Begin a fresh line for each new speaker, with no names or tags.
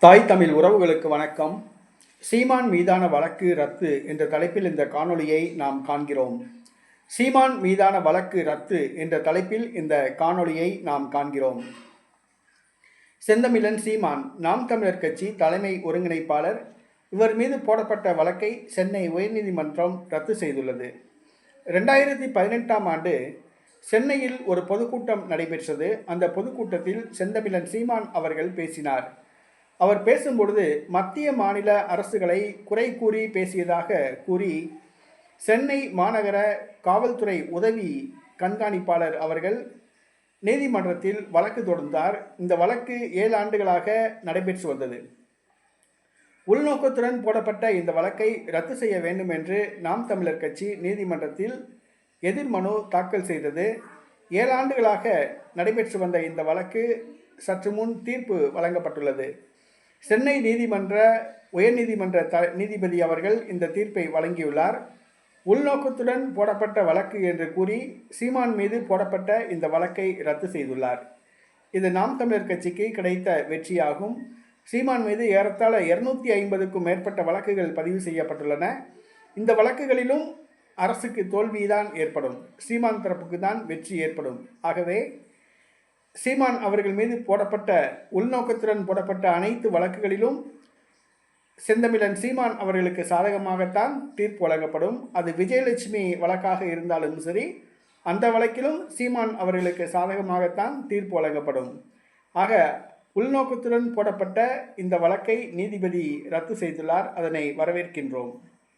தாய் தமிழ் உறவுகளுக்கு வணக்கம். சீமான் மீதான வழக்கு ரத்து என்ற தலைப்பில் இந்த காணொளியை நாம் காண்கிறோம். சீமான் மீதான வழக்கு ரத்து என்ற தலைப்பில் இந்த காணொளியை நாம் காண்கிறோம். செந்தமிழன் சீமான் நாம் தமிழர் கட்சி தலைமை ஒருங்கிணைப்பாளர். இவர் மீது போடப்பட்ட வழக்கை சென்னை உயர்நீதிமன்றம் ரத்து செய்துள்ளது. 2018ஆம் ஆண்டு சென்னையில் ஒரு பொதுக்கூட்டம் நடைபெற்றது. அந்த பொதுக்கூட்டத்தில் செந்தமிழன் சீமான் அவர்கள் பேசினார். அவர் பேசும்பொழுது மத்திய மாநில அரசுகளை குறை கூறி பேசியதாக கூறி சென்னை மாநகர காவல்துறை உதவி கண்காணிப்பாளர் அவர்கள் நீதிமன்றத்தில் வழக்கு தொடர்ந்தார். இந்த வழக்கு 7 ஆண்டுகளாக நடைபெற்று வந்தது. உள்நோக்கத்துடன் போடப்பட்ட இந்த வழக்கை ரத்து செய்ய வேண்டும் என்று நாம் தமிழர் கட்சி நீதிமன்றத்தில் எதிர்மனு தாக்கல் செய்தது. 7 ஆண்டுகளாக நடைபெற்று வந்த இந்த வழக்கு சற்று முன் தீர்ப்பு வழங்கப்பட்டுள்ளது. சென்னை உயர்நீதிமன்ற நீதிபதி அவர்கள் இந்த தீர்ப்பை வழங்கியுள்ளார். உள்நோக்கத்துடன் போடப்பட்ட வழக்கு என்று கூறி சீமான் மீது போடப்பட்ட இந்த வழக்கை ரத்து செய்துள்ளார். இது நாம் தமிழர் கட்சிக்கு கிடைத்த வெற்றியாகும். சீமான் மீது ஏறத்தாழ 250க்கும் மேற்பட்ட வழக்குகள் பதிவு செய்யப்பட்டுள்ளன. இந்த வழக்குகளிலும் அரசுக்கு தோல்விதான் ஏற்படும், சீமான் தரப்புக்கு தான் வெற்றி ஏற்படும். ஆகவே சீமான் அவர்கள் மீது போடப்பட்ட உள்நோக்கத்துடன் போடப்பட்ட அனைத்து வழக்குகளிலும் செந்தமிழன் சீமான் அவர்களுக்கு சாதகமாகத்தான் தீர்ப்பு வழங்கப்படும். அது விஜயலட்சுமி வழக்காக இருந்தாலும் சரி, அந்த வழக்கிலும் சீமான் அவர்களுக்கு சாதகமாகத்தான் தீர்ப்பு வழங்கப்படும். ஆக உள்நோக்கத்துடன் போடப்பட்ட இந்த வழக்கை நீதிபதி ரத்து செய்துள்ளார். அதனை வரவேற்கின்றோம்.